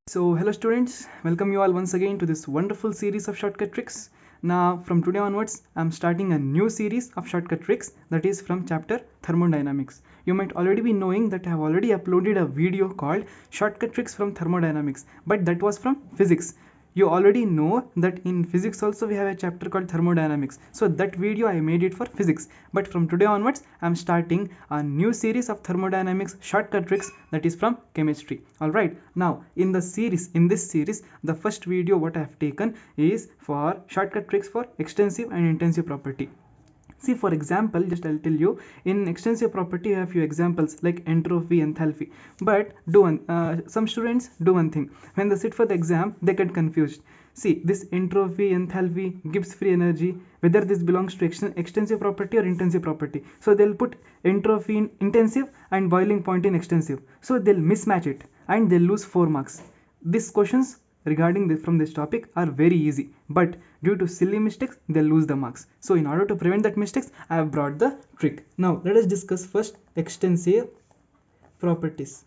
So hello students, welcome you all once again to this wonderful series of shortcut tricks. Now from today onwards, I'm starting a new series of shortcut tricks that is from chapter thermodynamics. You might already be knowing that I have already uploaded a video called shortcut tricks from thermodynamics, but that was from physics. You already know that in physics also we have a chapter called thermodynamics, so that video I made it for physics, but from today onwards I'm starting a new series of thermodynamics shortcut tricks that is from chemistry. Alright, now in this series the first video what I have taken is for shortcut tricks for extensive and intensive property. See, for example, just I'll tell you, in extensive property, I have few examples like entropy, enthalpy. But some students do one thing. When they sit for the exam, they get confused. See, this entropy, enthalpy gives free energy, whether this belongs to extensive property or intensive property. So they'll put entropy in intensive and boiling point in extensive. So they'll mismatch it and they'll lose 4 marks. These questions regarding from this topic are very easy, but due to silly mistakes they lose the marks. So in order to prevent that mistakes, I have brought the trick. Now let us discuss first extensive properties.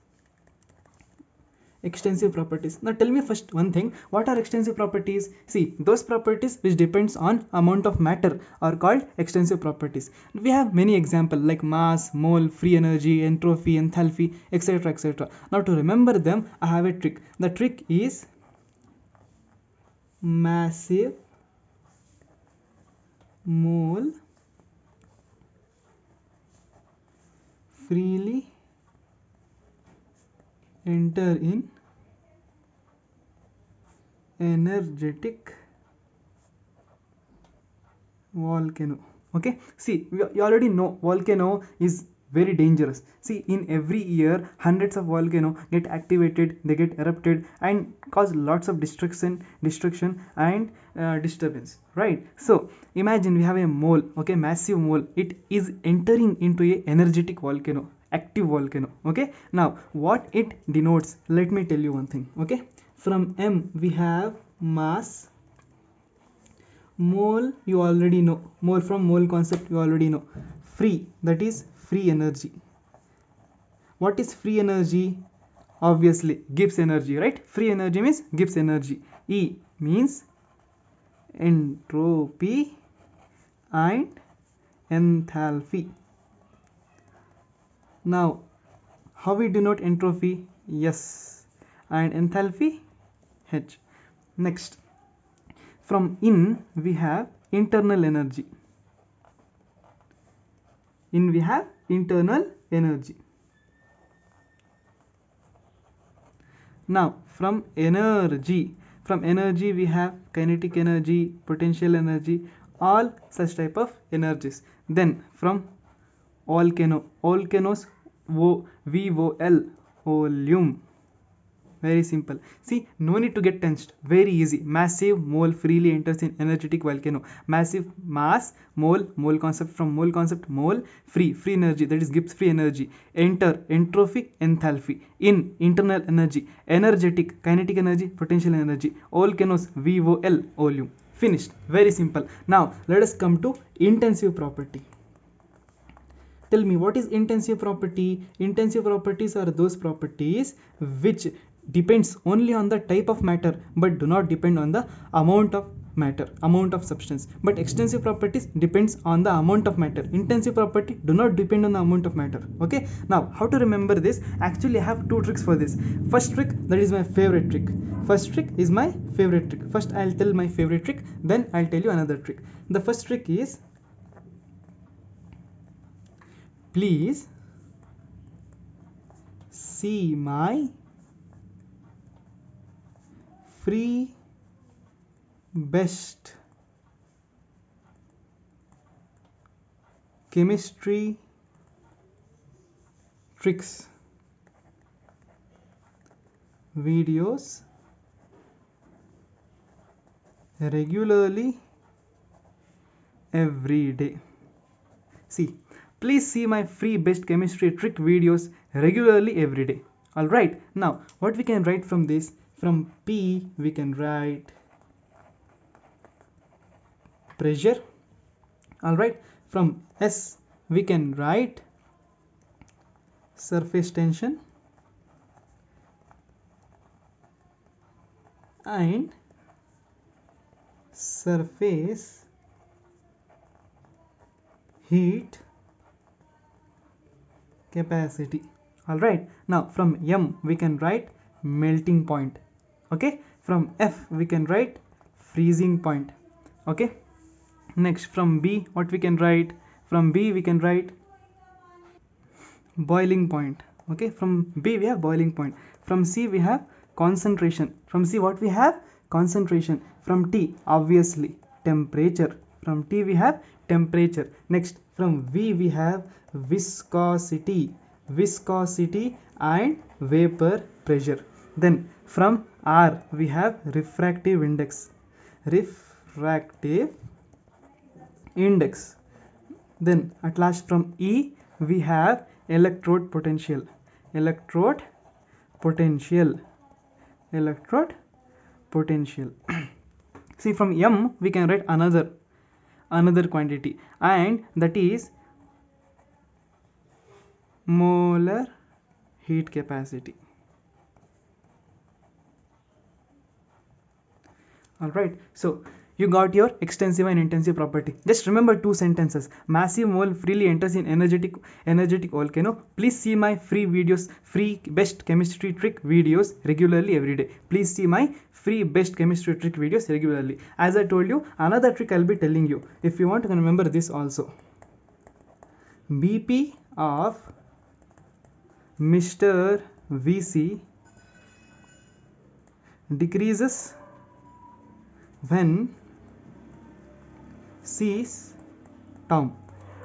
Now tell me first one thing, what are extensive properties? See, those properties which depends on amount of matter are called extensive properties. We have many examples like mass, mole, free energy, entropy, enthalpy, etc, etc. Now to remember them, I have a trick. The trick is massive mole freely enter in energetic volcano. Okay, see, you already know volcano is very dangerous. See, in every year hundreds of volcanoes get activated, they get erupted and cause lots of destruction and disturbance, right? So imagine we have a mole, okay, massive mole. It is entering into a energetic volcano, active volcano. Okay, now what it denotes, let me tell you one thing. Okay, from M we have mass. Mole, you already know, mole, from mole concept you already know. Free, that is free energy. What is free energy? Obviously gives energy, right? Free energy means gives energy. E means entropy and enthalpy. Now how we denote entropy? S, and enthalpy H. Next, from in we have internal energy. In we have internal energy. Now from energy we have kinetic energy, potential energy, all such type of energies. Then from volcanoes, VOL, volume. Very simple. See, no need to get tensed. Very easy. Massive mole freely enters in energetic volcano. Massive mass, mole concept, from mole concept, mole, free energy, that is gives free energy. Enter, entropy, enthalpy. In, internal energy. Energetic, kinetic energy, potential energy. Volcanoes, VOL, volume. Finished. Very simple. Now let us come to intensive property. Tell me, what is intensive property? Intensive properties are those properties which depends only on the type of matter but do not depend on the amount of matter, amount of substance. But extensive properties depends on the amount of matter. Intensive property do not depend on the amount of matter. Okay, now how to remember this? Actually I have two tricks for this. First trick, that is my favorite trick. First trick is my favorite trick. First I'll tell my favorite trick, then I'll tell you another trick. The first trick is, please see my free best chemistry tricks videos regularly every day. See, please see my free best chemistry trick videos regularly every day. Alright, now what we can write from this? From P we can write pressure. Alright, from S we can write surface tension. and surface heat capacity. All right, now from M we can write melting point. Okay, from F we can write freezing point. Okay, next from B what we can write? From B we can write boiling point. Okay, from B we have boiling point. From C we have concentration. From C what we have? Concentration. From T obviously temperature. From T we have temperature. Next from V we have viscosity, viscosity and vapor pressure. Then from R we have refractive index, refractive index. Then at last from E we have electrode potential, electrode potential, electrode potential. See, from M we can write another quantity, and that is molar heat capacity. All right, so you got your extensive and intensive property. Just remember two sentences. Massive mole freely enters in energetic volcano. Please see my free videos, free best chemistry trick videos regularly every day. Please see my free best chemistry trick videos regularly. As I told you, another trick I'll be telling you. If you want to remember this also. BP of Mr. VC decreases when C is term.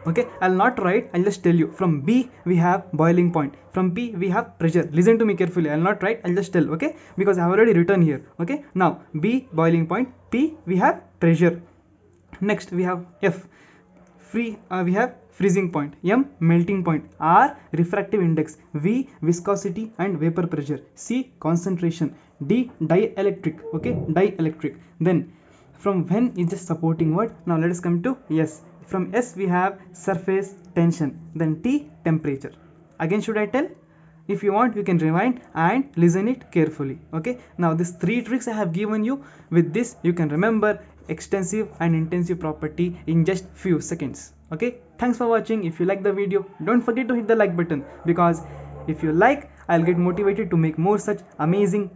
Okay, I'll not write, I'll just tell you. From B we have boiling point, from P we have pressure. Listen to me carefully, I'll not write, I'll just tell. Okay, because I have already written here. Okay, now B boiling point, P we have pressure. Next we have F we have freezing point, M melting point, R refractive index, V viscosity and vapor pressure, C concentration, D dielectric. Okay, dielectric. Then from when is just supporting word. Now let us come to S. From S we have surface tension, then T temperature. Again should I tell? If you want you can rewind and listen it carefully. Okay, now these three tricks I have given you. With this you can remember extensive and intensive property in just few seconds. Okay, thanks for watching. If you like the video, don't forget to hit the like button, because if you like, I'll get motivated to make more such amazing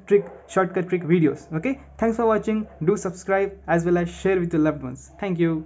shortcut trick videos. Okay, thanks for watching. Do subscribe as well as share with your loved ones. Thank you.